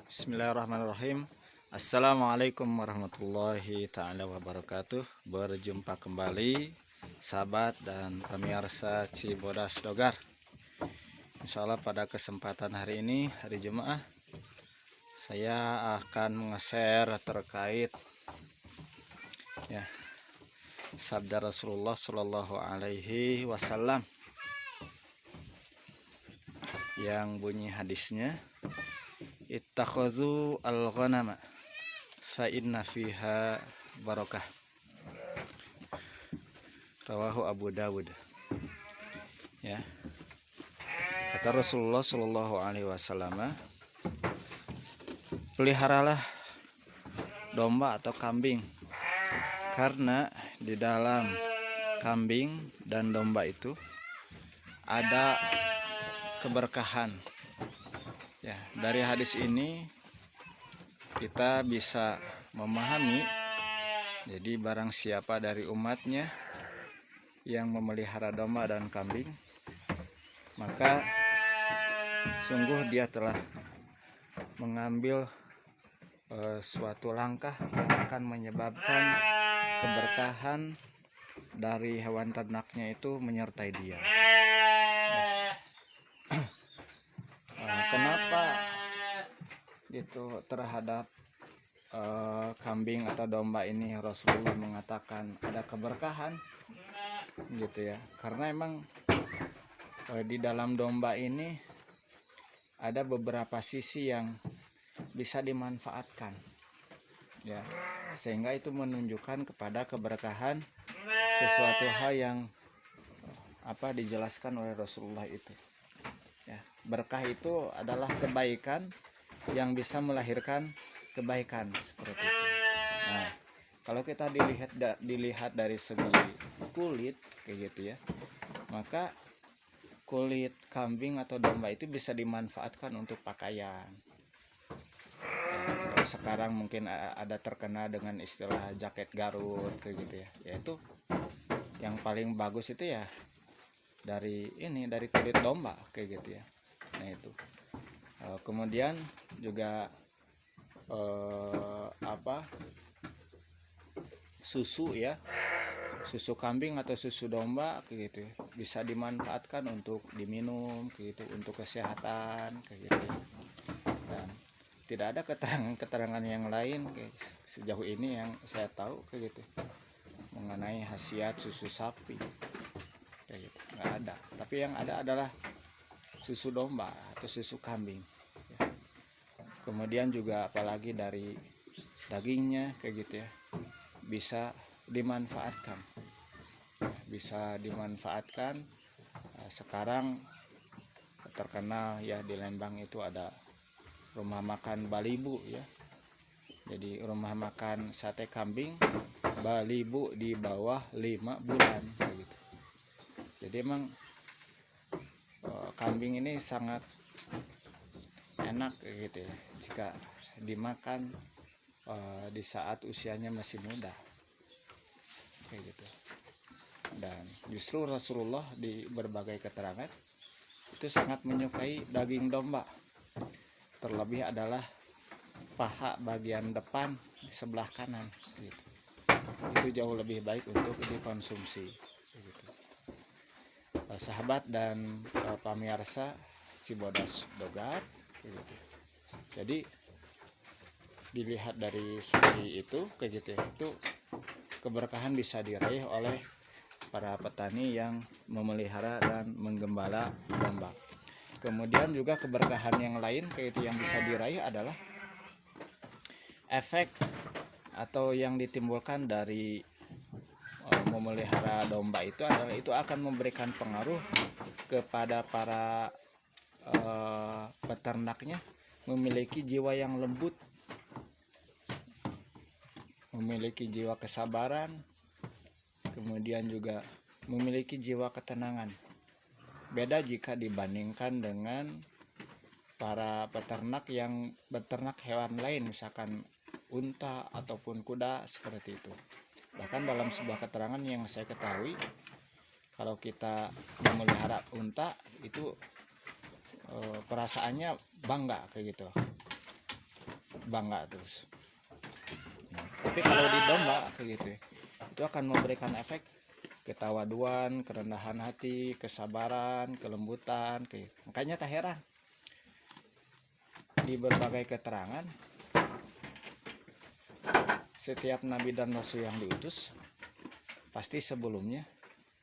Bismillahirrahmanirrahim. Assalamualaikum warahmatullahi ta'ala wabarakatuh. Berjumpa kembali sahabat dan pemirsa Cibodas Dogar. Insya Allah pada kesempatan hari ini, hari Jumat, saya akan nge-share terkait sabda Rasulullah Shallallahu Alaihi Wasallam yang bunyi hadisnya, ittakhadhu al-ghanama fa inna fiha barakah. Rawahu Abu Dawud. Ya. Kata Rasulullah Shallallahu Alaihi Wasallam, peliharalah domba atau kambing, karena di dalam kambing dan domba itu ada keberkahan. Ya, dari hadis ini kita bisa memahami, jadi barang siapa dari umatnya yang memelihara domba dan kambing, maka sungguh dia telah mengambil suatu langkah yang akan menyebabkan keberkahan dari hewan ternaknya itu menyertai dia. Kenapa gitu terhadap kambing atau domba ini Rasulullah mengatakan ada keberkahan gitu ya? Karena emang di dalam domba ini ada beberapa sisi yang bisa dimanfaatkan, ya, sehingga itu menunjukkan kepada keberkahan sesuatu hal yang dijelaskan oleh Rasulullah itu. Ya, berkah itu adalah kebaikan yang bisa melahirkan kebaikan seperti itu. Nah, kalau kita dilihat dari segi kulit kayak gitu ya, maka kulit kambing atau domba itu bisa dimanfaatkan untuk pakaian. Ya, sekarang mungkin ada terkenal dengan istilah jaket Garut kayak gitu ya. Yaitu yang paling bagus itu ya dari kulit domba kayak gitu ya. Nah itu. Kemudian juga susu ya, susu kambing atau susu domba kayak gitu ya, bisa dimanfaatkan untuk diminum kayak gitu, untuk kesehatan kayak gitu ya. Dan tidak ada keterangan yang lain kayak sejauh ini yang saya tahu kayak gitu mengenai khasiat susu sapi kayak gitu, nggak ada. Tapi yang ada adalah susu domba atau susu kambing ya. Kemudian juga apalagi dari dagingnya kayak gitu ya, bisa dimanfaatkan. Sekarang terkenal ya di Lembang itu ada rumah makan Balibu ya. Jadi rumah makan sate kambing Balibu di bawah 5 bulan gitu. Jadi emang kambing ini sangat enak gitu ya jika dimakan di saat usianya masih muda kayak gitu. Dan justru Rasulullah di berbagai keterangan itu sangat menyukai daging domba, terlebih adalah paha bagian depan sebelah kanan gitu. Itu jauh lebih baik untuk dikonsumsi gitu. Sahabat dan pemirsa Cibodas Dogar gitu. Jadi dilihat dari segi itu kayak gitu ya, itu keberkahan bisa diraih oleh para petani yang memelihara dan menggembala domba. Kemudian juga keberkahan yang lain kayak itu yang bisa diraih adalah efek atau yang ditimbulkan dari memelihara domba itu adalah itu akan memberikan pengaruh kepada para peternaknya memiliki jiwa yang lembut, memiliki jiwa kesabaran, kemudian juga memiliki jiwa ketenangan. Beda jika dibandingkan dengan para peternak yang beternak hewan lain, misalkan unta ataupun kuda seperti itu. Bahkan dalam sebuah keterangan yang saya ketahui, kalau kita memelihara unta itu perasaannya bangga kayak gitu. bangga terus. Tapi kalau di domba kayak gitu ya, itu akan memberikan efek ketawaduan, kerendahan hati, kesabaran, kelembutan kayak. Makanya tak heran di berbagai keterangan setiap nabi dan rasul yang diutus pasti sebelumnya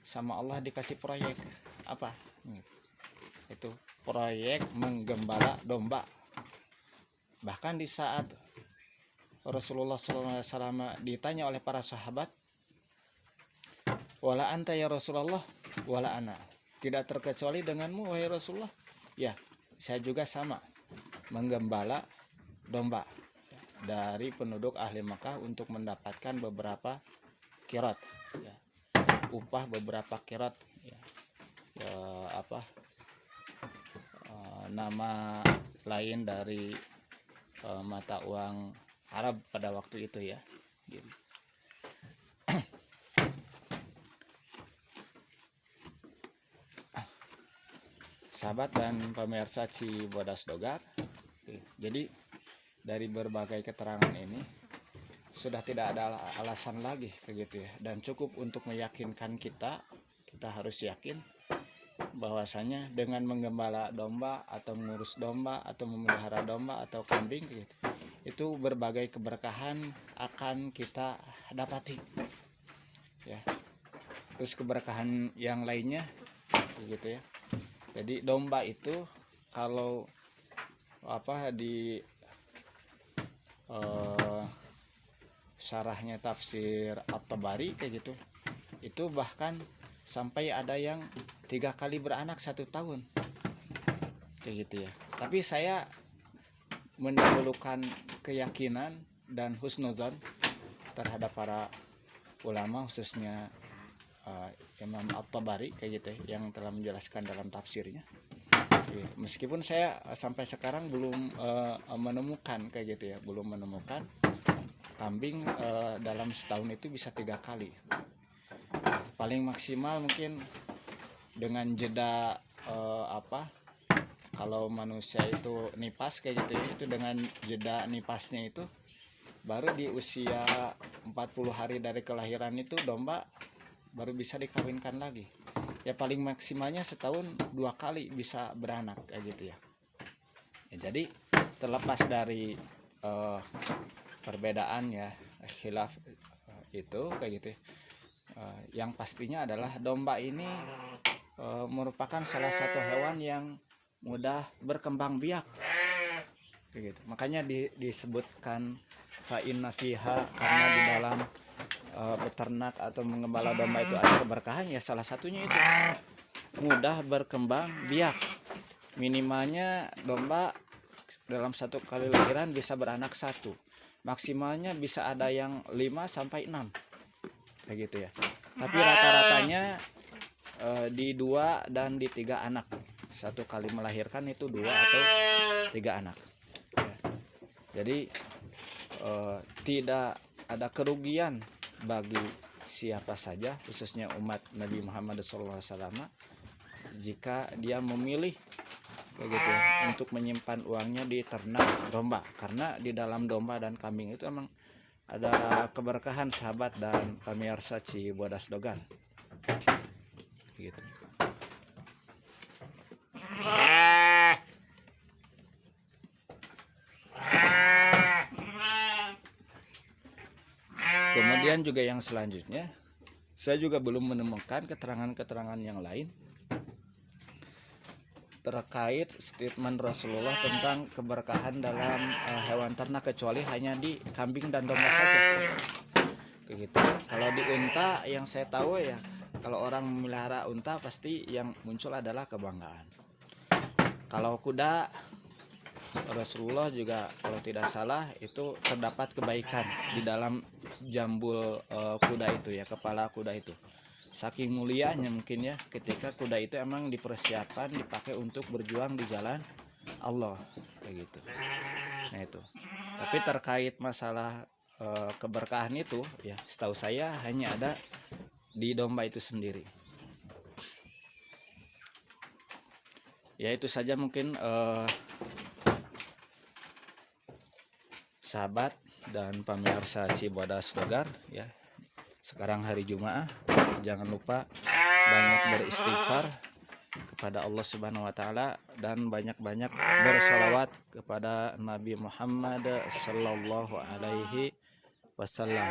sama Allah dikasih proyek apa? Itu proyek menggembala domba. Bahkan di saat Rasulullah SAW ditanya oleh para sahabat, wala anta ya Rasulullah, wala ana. Tidak terkecuali denganmu wahai Rasulullah. Ya, saya juga sama, menggembala domba dari penduduk ahli Makkah untuk mendapatkan beberapa qirat, ya, upah beberapa qirat, ya, nama lain dari mata uang Arab pada waktu itu ya. Gitu. Sahabat dan pemirsa Cibodas Dogar, jadi dari berbagai keterangan ini sudah tidak ada alasan lagi begitu ya, dan cukup untuk meyakinkan kita harus yakin bahwasanya dengan menggembala domba atau mengurus domba atau memelihara domba atau kambing gitu, itu berbagai keberkahan akan kita dapati ya. Terus keberkahan yang lainnya gitu ya. Jadi domba itu kalau di syarahnya tafsir At-Tabari kayak gitu, itu bahkan sampai ada yang 3 kali beranak 1 tahun kayak gitu ya. Tapi saya mendahulukan keyakinan dan husnuzon terhadap para ulama, khususnya Imam At-Tabari kayak gitu ya, yang telah menjelaskan dalam tafsirnya. Meskipun saya sampai sekarang belum menemukan kayak gitu ya, belum menemukan kambing dalam setahun itu bisa 3 kali. Paling maksimal mungkin dengan jeda kalau manusia itu nipas kayak gitu ya, itu dengan jeda nipasnya itu baru di usia 40 hari dari kelahiran itu domba baru bisa dikawinkan lagi. Ya paling maksimalnya setahun 2 kali bisa beranak kayak gitu ya. Jadi terlepas dari perbedaan ya, khilaf itu kayak gitu ya. Yang pastinya adalah domba ini merupakan salah satu hewan yang mudah berkembang biak kayak gitu. Makanya disebutkan fa inna fiha, karena di dalam beternak atau mengembala domba itu ada keberkahan ya, salah satunya itu mudah berkembang biak. Minimalnya domba dalam 1 kali lahiran bisa beranak 1, maksimalnya bisa ada yang 5-6 kayak gitu ya. Tapi rata-ratanya di 2 dan di 3 anak, 1 kali melahirkan itu 2 atau 3 anak ya. Jadi tidak ada kerugian bagi siapa saja, khususnya umat Nabi Muhammad SAW, jika dia memilih kayak gitu ya, untuk menyimpan uangnya di ternak domba. Karena di dalam domba dan kambing itu emang ada keberkahan, sahabat dan pemirsa Cibodas Dogar gitu. Kemudian juga yang selanjutnya, saya juga belum menemukan keterangan-keterangan yang lain terkait statement Rasulullah tentang keberkahan dalam hewan ternak, kecuali hanya di kambing dan domba saja kayak gitu. Kalau di unta yang saya tahu ya, kalau orang memelihara unta pasti yang muncul adalah kebanggaan. Kalau kuda, Rasulullah juga kalau tidak salah itu terdapat kebaikan di dalam jambul kuda itu ya, kepala kuda itu. Saking mulianya mungkin ya, ketika kuda itu emang dipersiapkan dipakai untuk berjuang di jalan Allah kayak gitu. Nah itu. Tapi terkait masalah keberkahan itu ya, setahu saya hanya ada di domba itu sendiri. Ya itu saja mungkin sahabat dan pemirsa Cibodas Dogar ya. Sekarang hari Jumat, jangan lupa banyak beristighfar kepada Allah Subhanahu wa taala dan banyak-banyak bersalawat kepada Nabi Muhammad sallallahu alaihi wasallam.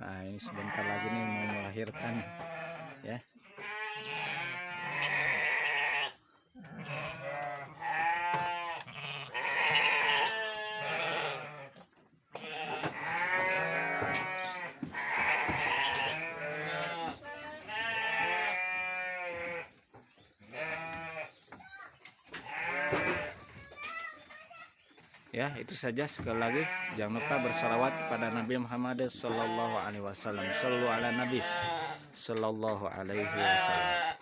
Nah, ini sebentar lagi nih mau melahirkan ya. Ya, itu saja. Sekali lagi jangan lupa bersalawat kepada Nabi Muhammad sallallahu alaihi wasallam. Sallu ala Nabi sallallahu alaihi wasallam.